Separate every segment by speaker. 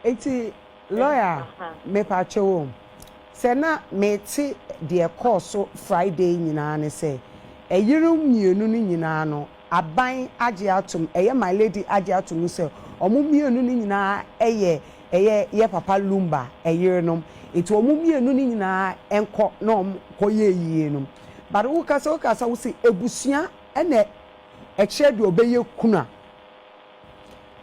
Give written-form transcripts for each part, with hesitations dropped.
Speaker 1: Eti lawyer me pa chewo. Se na me ti de course Friday nyina ne se. Eyirum mienu ni nyina no aban age atom my lady age atom se omo mienu ni nyina eye ye papa lumba eyirenom eti omo mienu ni nyina enko na om koye yienom but wo kasa wo se ebusua ene ekyede obeye kuna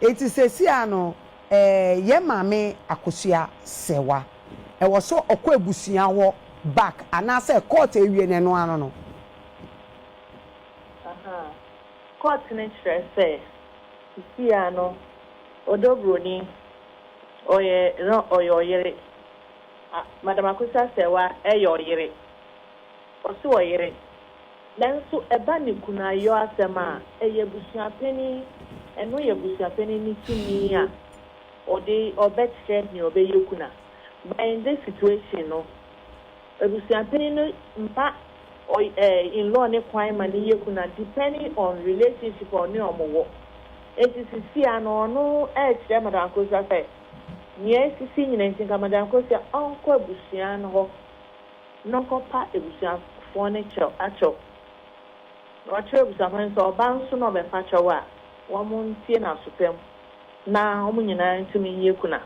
Speaker 1: eti sesi ano ye mame akosua sewa wo so okọ ebusua wo back anase court ewie ne no ano no
Speaker 2: court ne stress si ano odobroni oye madam akusa sewa oye osi oyere nanso eba ne kuna yo asema eye busuapeni eno ye busuapeni ni tumi a ode obetred ni obeye kuna but in this situation no busuapeni no mpa in law ne kwan ma ne ye kuna depending on relationship or ne omowo etisi ano no kire madam akusa say nye sisi nyina ntinka madam akusa onko abusua no ho nonkopa abusua furniture acho wacho abusua so banso no be facho wa womun tie na sopem na omu nyina ntumi ye kuna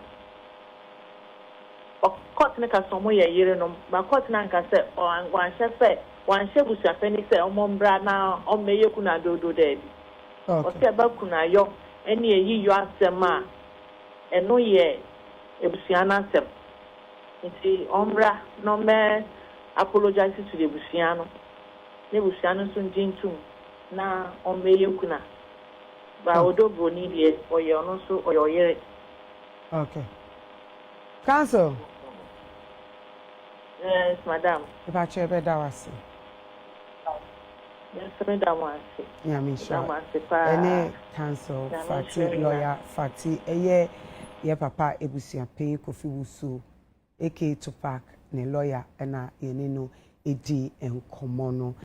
Speaker 2: o court ne ka so mo ye yire no ba court na nka se wan shefe wan shebusa feni se omo mbra na o meye kuna dodo dedi o se ba kuna yo eni eyi yo asema eno ye ebusua na asem nti ombra no me apologize to the busiano ne busiano so njintum na omeye kuna ba odobro ni de oye ono so oye.
Speaker 1: Okay, counsel.
Speaker 2: Yes madam,
Speaker 1: if I check be dawase
Speaker 2: yes madam wase
Speaker 1: yeah me sure
Speaker 2: pa
Speaker 1: any counsel Fati lawyer Fati ye papa ebusia pen Kofi Wusu AK Tupac ne lawyer na ye ne no edi enkomo no